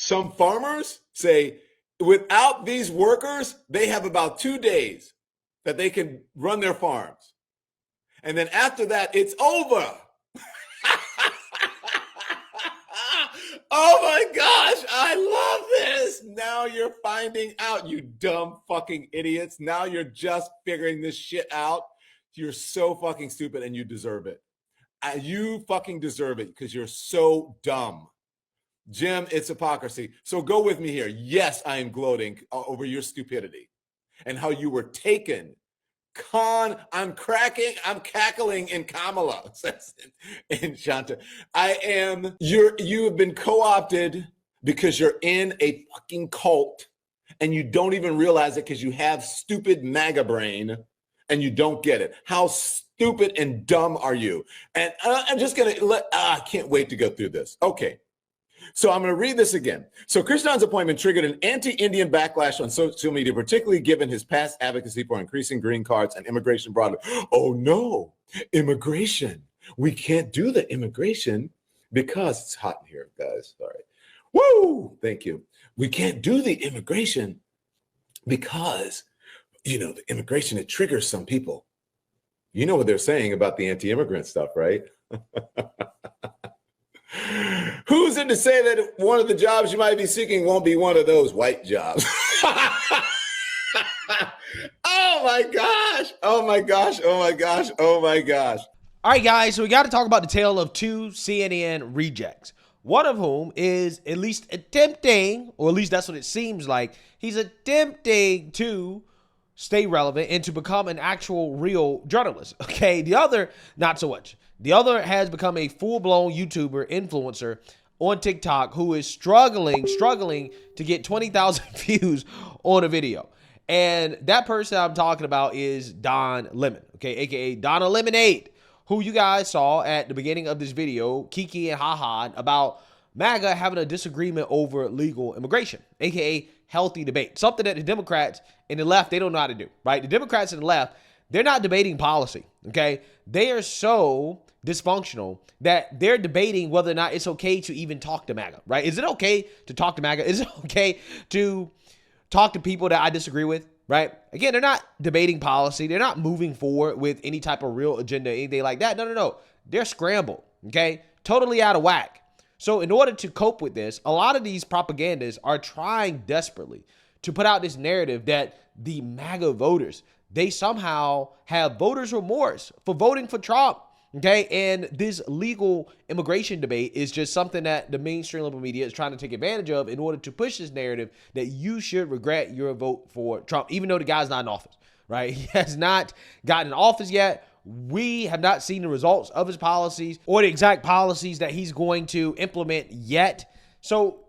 Some farmers say without these workers, they have about 2 days that they can run their farms. And then after that, it's over. Oh my gosh, I love this. Now you're finding out, you dumb fucking idiots. Now you're just figuring this shit out. You're so fucking stupid and you deserve it. You fucking deserve it because you're so dumb. Jim, it's hypocrisy. So go with me here. Yes, I am gloating over your stupidity and how you were taken. I'm cackling in Kamala, says in Shanta. You have been co-opted because you're in a fucking cult and you don't even realize it because you have stupid MAGA brain and you don't get it. How stupid and dumb are you? And I'm just going to I can't wait to go through this. Okay. So I'm going to read this again. So Krishnan's appointment triggered an anti-Indian backlash on social media, particularly given his past advocacy for increasing green cards and immigration broadly. Oh no, immigration. We can't do the immigration because it's hot in here, guys. All right. Woo! Thank you. We can't do the immigration because, the immigration, it triggers some people. You know what they're saying about the anti-immigrant stuff, right? Who's in to say that one of the jobs you might be seeking won't be one of those white jobs? Oh my gosh. Oh my gosh. Oh my gosh. Oh my gosh. All right, guys. So we got to talk about the tale of two CNN rejects. One of whom is at least attempting, or at least that's what it seems like, he's attempting to stay relevant and to become an actual real journalist. Okay. The other, not so much. The other has become a full-blown YouTuber influencer on TikTok who is struggling to get 20,000 views on a video. And that person I'm talking about is Don Lemon, okay, aka Donna Lemonade, who you guys saw at the beginning of this video, Kiki and Haha, about MAGA having a disagreement over legal immigration, aka healthy debate, something that the Democrats and the left, they don't know how to do, right? The Democrats and the left, they're not debating policy, okay? They are so dysfunctional that they're debating whether or not it's okay to even talk to MAGA, right? Is it okay to talk to MAGA? Is it okay to talk to people that I disagree with, right? Again, they're not debating policy. They're not moving forward with any type of real agenda, anything like that. No. They're scrambled, okay? Totally out of whack. So in order to cope with this, a lot of these propagandists are trying desperately to put out this narrative that the MAGA voters, they somehow have voters' remorse for voting for Trump. Okay, and this legal immigration debate is just something that the mainstream liberal media is trying to take advantage of in order to push this narrative that you should regret your vote for Trump, even though the guy's not in office, right? He has not gotten in office yet. We have not seen the results of his policies or the exact policies that he's going to implement yet. So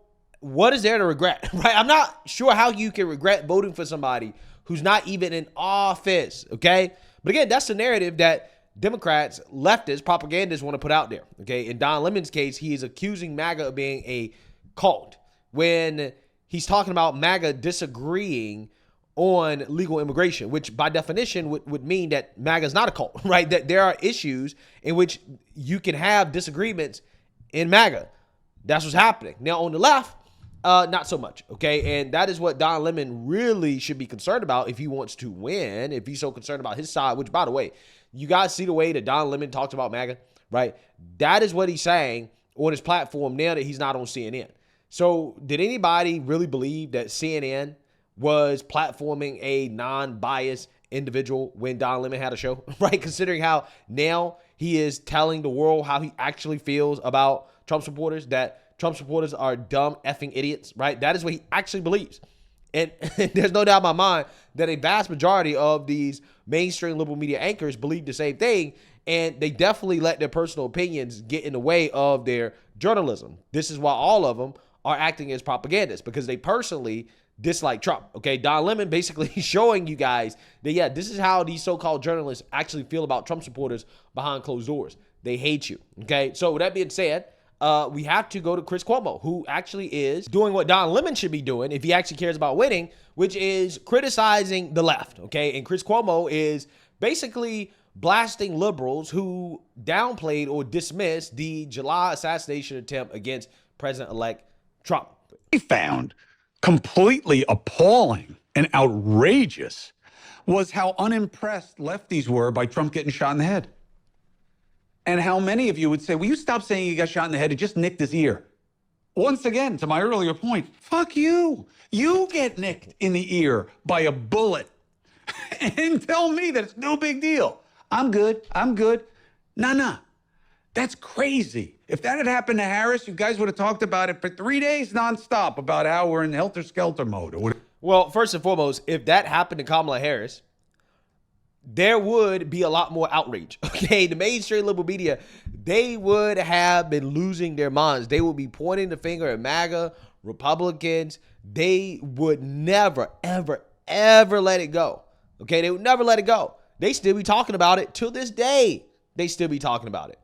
what is there to regret, right? I'm not sure how you can regret voting for somebody who's not even in office, okay? But again, that's the narrative that Democrats, leftists, propagandists want to put out there, okay? In Don Lemon's case, he is accusing MAGA of being a cult when he's talking about MAGA disagreeing on legal immigration, which by definition would mean that MAGA is not a cult, right? That there are issues in which you can have disagreements in MAGA. That's what's happening. Now, on the left, not so much, okay? And that is what Don Lemon really should be concerned about if he wants to win, if he's so concerned about his side, which, by the way, you guys see the way that Don Lemon talks about MAGA, right? That is what he's saying on his platform now that he's not on CNN. So did anybody really believe that CNN was platforming a non-biased individual when Don Lemon had a show, right? Considering how now he is telling the world how he actually feels about Trump supporters, that Trump supporters are dumb effing idiots, right? That is what he actually believes. And there's no doubt in my mind that a vast majority of these mainstream liberal media anchors believe the same thing, and they definitely let their personal opinions get in the way of their journalism. This is why all of them are acting as propagandists, because they personally dislike Trump, okay? Don Lemon basically showing you guys that, yeah, this is how these so-called journalists actually feel about Trump supporters behind closed doors. They hate you, okay? So with that being said, we have to go to Chris Cuomo, who actually is doing what Don Lemon should be doing if he actually cares about winning, which is criticizing the left, okay? And Chris Cuomo is basically blasting liberals who downplayed or dismissed the July assassination attempt against President-elect Trump. found completely appalling and outrageous was how unimpressed lefties were by Trump getting shot in the head. And how many of you would say, will you stop saying he got shot in the head? It just nicked his ear. Once again, to my earlier point, fuck you. You get nicked in the ear by a bullet and tell me that it's no big deal. I'm good. Nah. That's crazy. If that had happened to Harris, you guys would have talked about it for 3 days nonstop about how we're in helter-skelter mode. Well, first and foremost, if that happened to Kamala Harris, there would be a lot more outrage. Okay, the mainstream liberal media, they would have been losing their minds. They would be pointing the finger at MAGA, Republicans. They would never, ever, ever let it go. Okay, they would never let it go. They still be talking about it till this day. They still be talking about it.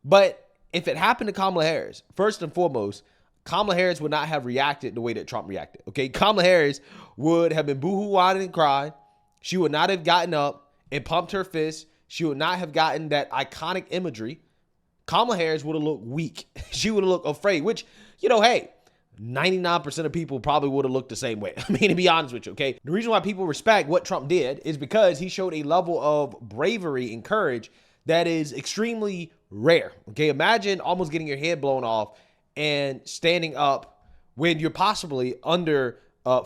But if it happened to Kamala Harris, first and foremost, Kamala Harris would not have reacted the way that Trump reacted. Okay, Kamala Harris would have been boohoo, whining, and crying. She would not have gotten up and pumped her fist. She would not have gotten that iconic imagery. Kamala Harris would have looked weak. She would have looked afraid, which, hey, 99% of people probably would have looked the same way. I mean, to be honest with you, okay? The reason why people respect what Trump did is because he showed a level of bravery and courage that is extremely rare. Okay, imagine almost getting your head blown off and standing up when you're possibly under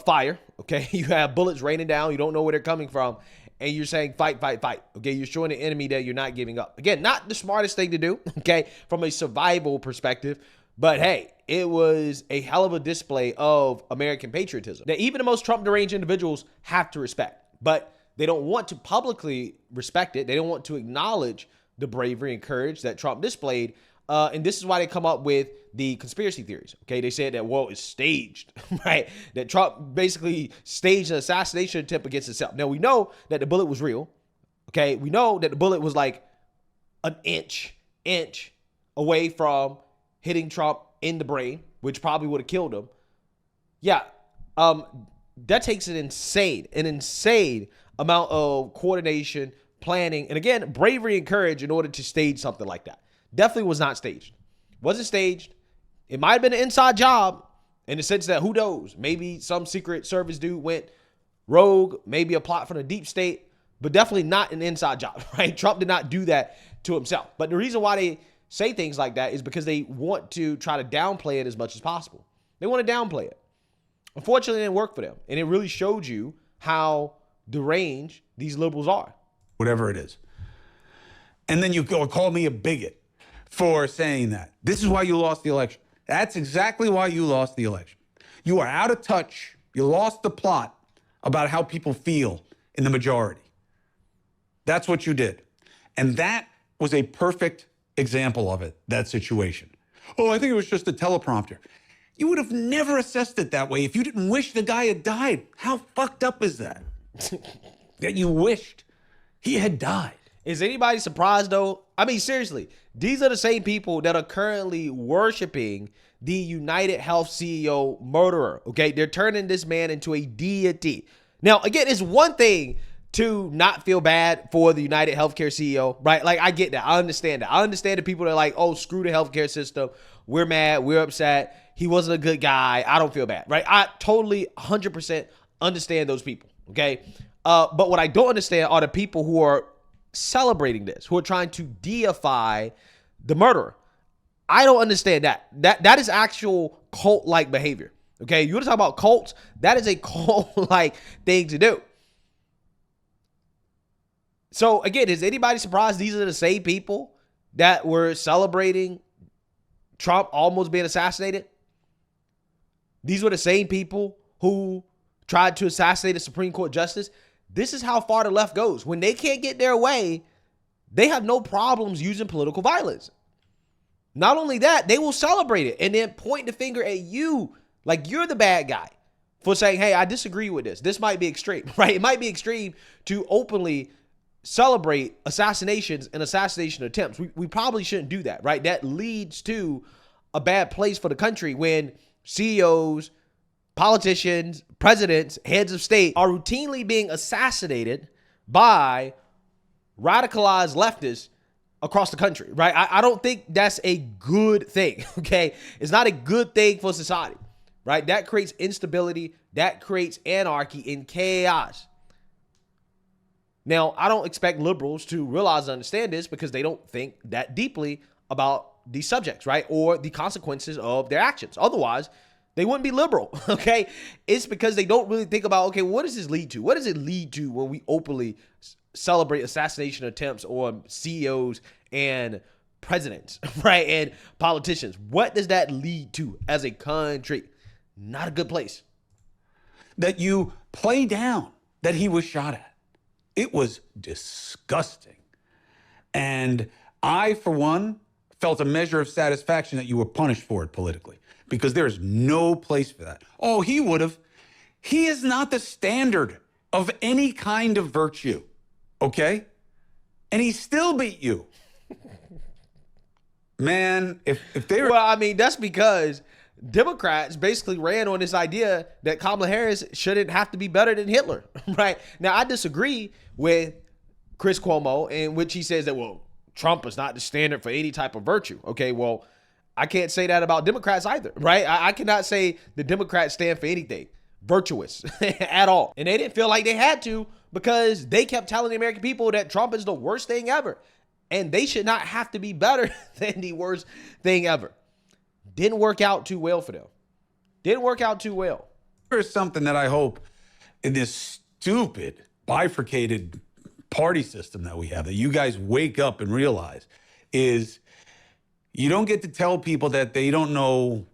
fire. Okay, you have bullets raining down. You don't know where they're coming from. And you're saying fight, fight, fight. Okay, you're showing the enemy that you're not giving up. Again, not the smartest thing to do, okay, from a survival perspective. But hey, it was a hell of a display of American patriotism that even the most Trump deranged individuals have to respect. But they don't want to publicly respect it. They don't want to acknowledge the bravery and courage that Trump displayed. And this is why they come up with the conspiracy theories. Okay, they said that, well, it's staged, right? That Trump basically staged an assassination attempt against himself. Now, we know that the bullet was real. Okay, we know that the bullet was like an inch away from hitting Trump in the brain, which probably would have killed him. Yeah, that takes an insane amount of coordination, planning, and again, bravery and courage in order to stage something like that. Definitely was not staged. Wasn't staged. It might have been an inside job in the sense that who knows? Maybe some Secret Service dude went rogue, maybe a plot from the deep state, but definitely not an inside job, right? Trump did not do that to himself. But the reason why they say things like that is because they want to try to downplay it as much as possible. They want to downplay it. Unfortunately, it didn't work for them. And it really showed you how deranged these liberals are. Whatever it is. And then you go call me a bigot for saying that. This is why you lost the election. That's exactly why you lost the election. You are out of touch. You lost the plot about how people feel in the majority. That's what you did. And that was a perfect example of it, that situation. Oh, I think it was just a teleprompter. You would have never assessed it that way if you didn't wish the guy had died. How fucked up is that? That you wished he had died. Is anybody surprised though? I mean, seriously, these are the same people that are currently worshiping the United Health CEO murderer. Okay, they're turning this man into a deity. Now, again, it's one thing to not feel bad for the United Healthcare CEO, right? Like, I get that. I understand that. I understand the people that are like, oh, screw the healthcare system. We're mad. We're upset. He wasn't a good guy. I don't feel bad, right? I totally 100% understand those people, okay? But what I don't understand are the people who are celebrating this, who are trying to deify the murderer. I don't understand that. That is actual cult-like behavior, okay? You want to talk about cults? That is a cult-like thing to do. So again, is anybody surprised these are the same people that were celebrating Trump almost being assassinated? These were the same people who tried to assassinate a Supreme Court justice. This is how far the left goes. When they can't get their way, they have no problems using political violence. Not only that, they will celebrate it and then point the finger at you like you're the bad guy for saying, hey, I disagree with this. This might be extreme, right? It might be extreme to openly celebrate assassinations and assassination attempts. We probably shouldn't do that, right? That leads to a bad place for the country when CEOs, politicians, presidents, heads of state are routinely being assassinated by radicalized leftists across the country, right? I don't think that's a good thing, okay? It's not a good thing for society. right? That creates instability. That creates anarchy and chaos. Now, I don't expect liberals to realize and understand this because they don't think that deeply about these subjects, right? Or the consequences of their actions. Otherwise, they wouldn't be liberal, okay? It's because they don't really think about, okay, what does this lead to? What does it lead to when we openly celebrate assassination attempts on CEOs and presidents, right? And politicians. What does that lead to as a country? Not a good place. That you play down that he was shot at. It was disgusting. And I, for one, felt a measure of satisfaction that you were punished for it politically, because there is no place for that. Oh, he would have. He is not the standard of any kind of virtue, okay? And he still beat you. Man, if they were... Well, I mean, that's because Democrats basically ran on this idea that Kamala Harris shouldn't have to be better than Hitler, right? Now, I disagree with Chris Cuomo, in which he says that, well, Trump is not the standard for any type of virtue. Okay, well, I can't say that about Democrats either, right? I cannot say the Democrats stand for anything virtuous at all. And they didn't feel like they had to because they kept telling the American people that Trump is the worst thing ever. And they should not have to be better than the worst thing ever. Didn't work out too well for them. Didn't work out too well. There's something that I hope in this stupid bifurcated party system that we have, that you guys wake up and realize, is you don't get to tell people that they don't know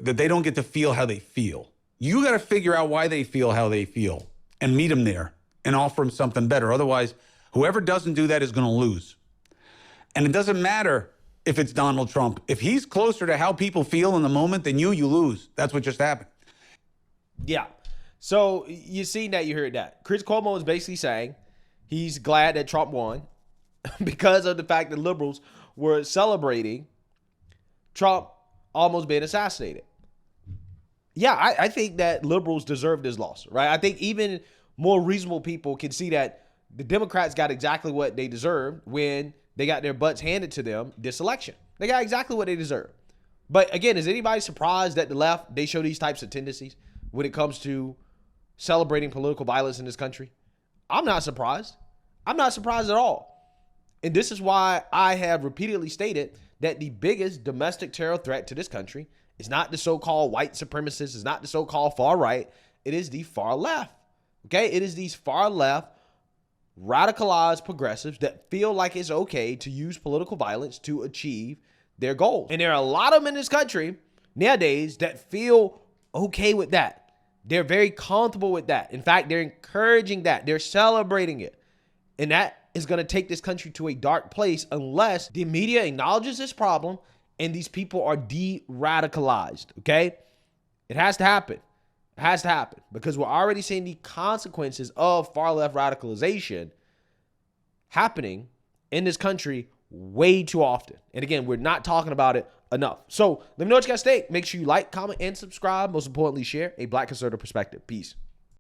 that they don't get to feel how they feel. You got to figure out why they feel how they feel and meet them there and offer them something better. Otherwise, whoever doesn't do that is going to lose. And it doesn't matter if it's Donald Trump. If he's closer to how people feel in the moment than you lose. That's what just happened. Yeah. So you seen that, you heard that. Chris Cuomo is basically saying he's glad that Trump won because of the fact that liberals were celebrating Trump almost being assassinated. Yeah, I think that liberals deserve this loss, right? I think even more reasonable people can see that the Democrats got exactly what they deserved when they got their butts handed to them this election. They got exactly what they deserve. But again, is anybody surprised that the left, they show these types of tendencies when it comes to celebrating political violence in this country? I'm not surprised. I'm not surprised at all. And this is why I have repeatedly stated that the biggest domestic terror threat to this country is not the so-called white supremacists, it's not the so-called far right, it is the far left. Okay? It is these far left, radicalized progressives that feel like it's okay to use political violence to achieve their goals. And there are a lot of them in this country nowadays that feel okay with that. They're very comfortable with that. In fact, they're encouraging that. They're celebrating it. And that is going to take this country to a dark place unless the media acknowledges this problem and these people are de-radicalized, okay? It has to happen. It has to happen because we're already seeing the consequences of far-left radicalization happening in this country way too often. And again, we're not talking about it enough. So let me know what you guys think. Make sure you like, comment, and subscribe. Most importantly, share a Black conservative perspective. Peace.